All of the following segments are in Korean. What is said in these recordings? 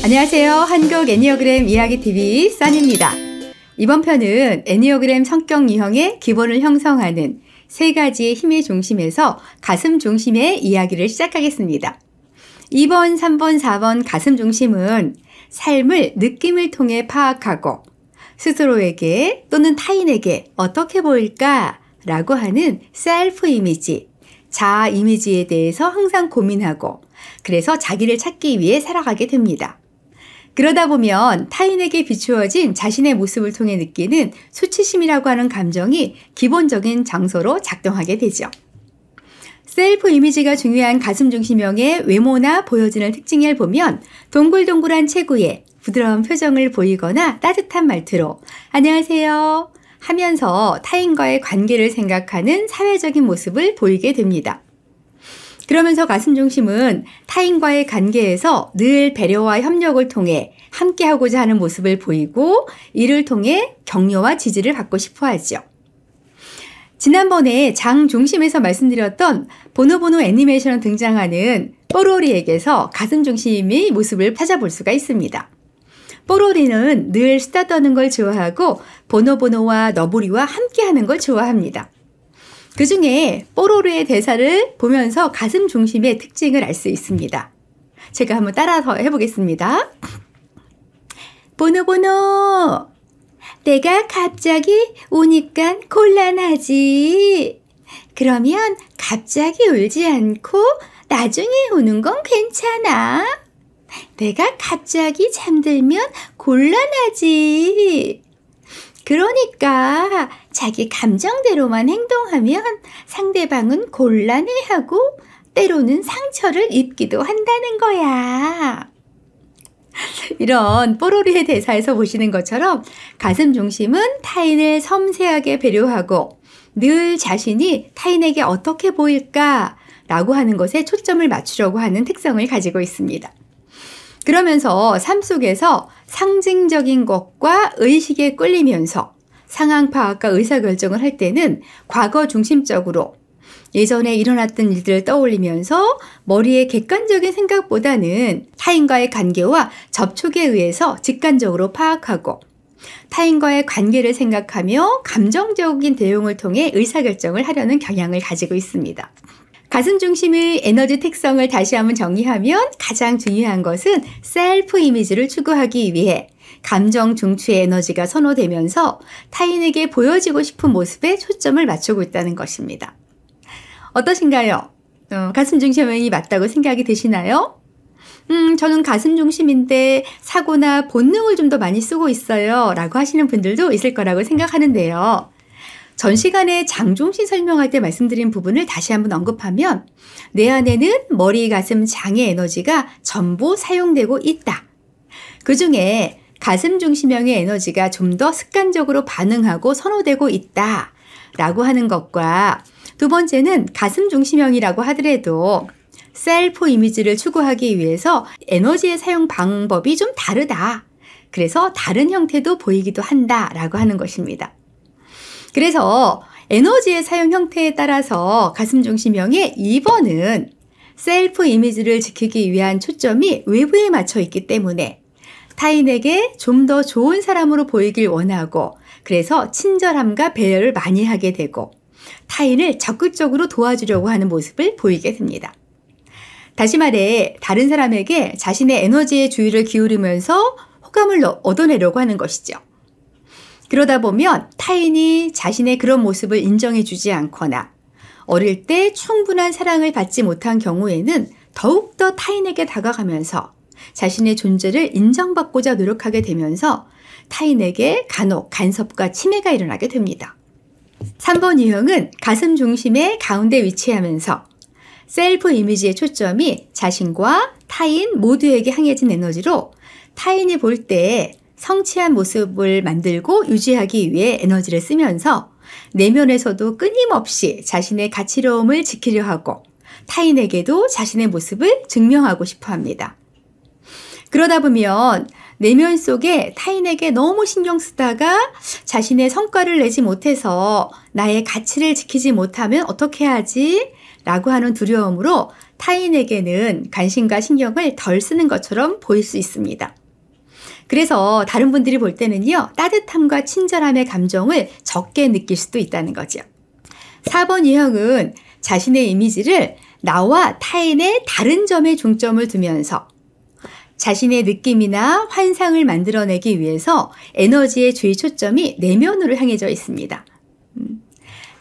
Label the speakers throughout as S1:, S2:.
S1: 안녕하세요. 한국 애니어그램 이야기TV 써니입니다. 이번 편은 애니어그램 성격 유형의 기본을 형성하는 세 가지의 힘의 중심에서 가슴 중심의 이야기를 시작하겠습니다. 2번, 3번, 4번 가슴 중심은 삶을 느낌을 통해 파악하고 스스로에게 또는 타인에게 어떻게 보일까? 라고 하는 셀프 이미지, 자아 이미지에 대해서 항상 고민하고 그래서 자기를 찾기 위해 살아가게 됩니다. 그러다 보면 타인에게 비추어진 자신의 모습을 통해 느끼는 수치심이라고 하는 감정이 기본적인 장소로 작동하게 되죠. 셀프 이미지가 중요한 가슴 중심형의 외모나 보여지는 특징을 보면 동글동글한 체구에 부드러운 표정을 보이거나 따뜻한 말투로 안녕하세요 하면서 타인과의 관계를 생각하는 사회적인 모습을 보이게 됩니다. 그러면서 가슴 중심은 타인과의 관계에서 늘 배려와 협력을 통해 함께하고자 하는 모습을 보이고 이를 통해 격려와 지지를 받고 싶어 하죠. 지난번에 장 중심에서 말씀드렸던 보노보노 애니메이션에 등장하는 뽀로리에게서 가슴 중심의 모습을 찾아볼 수가 있습니다. 뽀로리는 늘 수다 떠는 걸 좋아하고 보노보노와 너구리와 함께하는 걸 좋아합니다. 그 중에 뽀로로의 대사를 보면서 가슴 중심의 특징을 알 수 있습니다. 제가 한번 따라서 해보겠습니다. 보노보노, 내가 갑자기 우니까 곤란하지. 그러면 갑자기 울지 않고 나중에 우는 건 괜찮아. 내가 갑자기 잠들면 곤란하지. 그러니까 자기 감정대로만 행동하면 상대방은 곤란해하고 때로는 상처를 입기도 한다는 거야. 이런 뽀로리의 대사에서 보시는 것처럼 가슴 중심은 타인을 섬세하게 배려하고 늘 자신이 타인에게 어떻게 보일까 라고 하는 것에 초점을 맞추려고 하는 특성을 가지고 있습니다. 그러면서 삶 속에서 상징적인 것과 의식에 끌리면서 상황 파악과 의사결정을 할 때는 과거 중심적으로 예전에 일어났던 일들을 떠올리면서 머리의 객관적인 생각보다는 타인과의 관계와 접촉에 의해서 직관적으로 파악하고 타인과의 관계를 생각하며 감정적인 대응을 통해 의사결정을 하려는 경향을 가지고 있습니다. 가슴 중심의 에너지 특성을 다시 한번 정리하면 가장 중요한 것은 셀프 이미지를 추구하기 위해 감정 중추의 에너지가 선호되면서 타인에게 보여지고 싶은 모습에 초점을 맞추고 있다는 것입니다. 어떠신가요? 가슴 중심이 맞다고 생각이 드시나요? 저는 가슴 중심인데 사고나 본능을 좀 더 많이 쓰고 있어요 라고 하시는 분들도 있을 거라고 생각하는데요. 전 시간에 장중심 설명할 때 말씀드린 부분을 다시 한번 언급하면 내 안에는 머리, 가슴, 장의 에너지가 전부 사용되고 있다. 그 중에 가슴 중심형의 에너지가 좀 더 습관적으로 반응하고 선호되고 있다 라고 하는 것과 두 번째는 가슴 중심형이라고 하더라도 셀프 이미지를 추구하기 위해서 에너지의 사용 방법이 좀 다르다. 그래서 다른 형태도 보이기도 한다 라고 하는 것입니다. 그래서 에너지의 사용 형태에 따라서 가슴 중심형의 2번은 셀프 이미지를 지키기 위한 초점이 외부에 맞춰 있기 때문에 타인에게 좀 더 좋은 사람으로 보이길 원하고 그래서 친절함과 배려를 많이 하게 되고 타인을 적극적으로 도와주려고 하는 모습을 보이게 됩니다. 다시 말해 다른 사람에게 자신의 에너지의 주의를 기울이면서 호감을 얻어내려고 하는 것이죠. 그러다 보면 타인이 자신의 그런 모습을 인정해주지 않거나 어릴 때 충분한 사랑을 받지 못한 경우에는 더욱더 타인에게 다가가면서 자신의 존재를 인정받고자 노력하게 되면서 타인에게 간혹 간섭과 침해가 일어나게 됩니다. 3번 유형은 가슴 중심의 가운데 위치하면서 셀프 이미지의 초점이 자신과 타인 모두에게 향해진 에너지로 타인이 볼 때 성취한 모습을 만들고 유지하기 위해 에너지를 쓰면서 내면에서도 끊임없이 자신의 가치로움을 지키려 하고 타인에게도 자신의 모습을 증명하고 싶어 합니다. 그러다 보면 내면 속에 타인에게 너무 신경 쓰다가 자신의 성과를 내지 못해서 나의 가치를 지키지 못하면 어떻게 하지? 라고 하는 두려움으로 타인에게는 관심과 신경을 덜 쓰는 것처럼 보일 수 있습니다. 그래서 다른 분들이 볼 때는요, 따뜻함과 친절함의 감정을 적게 느낄 수도 있다는 거죠. 4번 유형은 자신의 이미지를 나와 타인의 다른 점에 중점을 두면서 자신의 느낌이나 환상을 만들어내기 위해서 에너지의 주의 초점이 내면으로 향해져 있습니다.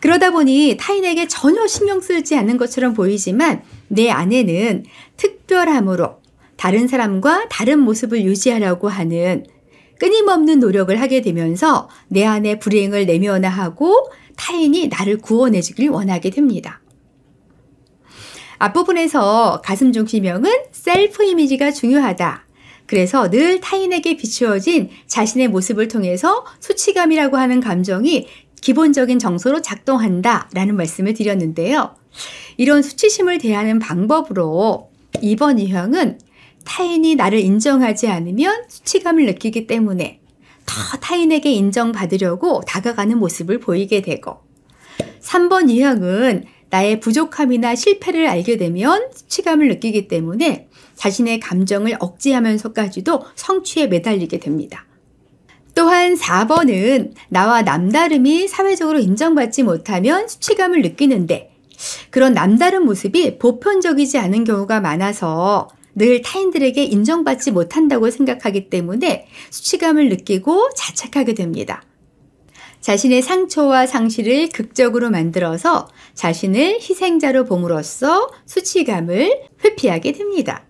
S1: 그러다 보니 타인에게 전혀 신경 쓰지 않는 것처럼 보이지만 내 안에는 특별함으로 다른 사람과 다른 모습을 유지하려고 하는 끊임없는 노력을 하게 되면서 내 안의 불행을 내면화하고 타인이 나를 구원해주길 원하게 됩니다. 앞부분에서 가슴 중심형은 셀프 이미지가 중요하다. 그래서 늘 타인에게 비추어진 자신의 모습을 통해서 수치감이라고 하는 감정이 기본적인 정서로 작동한다 라는 말씀을 드렸는데요. 이런 수치심을 대하는 방법으로 2번 유형은 타인이 나를 인정하지 않으면 수치감을 느끼기 때문에 더 타인에게 인정받으려고 다가가는 모습을 보이게 되고, 3번 유형은 나의 부족함이나 실패를 알게 되면 수치감을 느끼기 때문에 자신의 감정을 억제하면서까지도 성취에 매달리게 됩니다. 또한 4번은 나와 남다름이 사회적으로 인정받지 못하면 수치감을 느끼는데, 그런 남다른 모습이 보편적이지 않은 경우가 많아서 늘 타인들에게 인정받지 못한다고 생각하기 때문에 수치감을 느끼고 자책하게 됩니다. 자신의 상처와 상실을 극적으로 만들어서 자신을 희생자로 봄으로써 수치감을 회피하게 됩니다.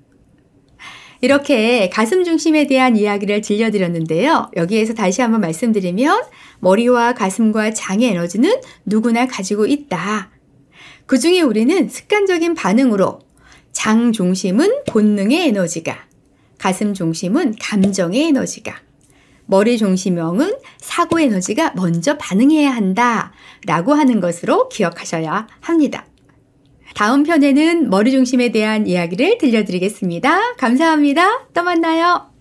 S1: 이렇게 가슴 중심에 대한 이야기를 들려드렸는데요. 여기에서 다시 한번 말씀드리면 머리와 가슴과 장의 에너지는 누구나 가지고 있다. 그 중에 우리는 습관적인 반응으로 장 중심은 본능의 에너지가, 가슴 중심은 감정의 에너지가, 머리 중심형은 사고 에너지가 먼저 반응해야 한다 라고 하는 것으로 기억하셔야 합니다. 다음 편에는 머리 중심에 대한 이야기를 들려드리겠습니다. 감사합니다. 또 만나요.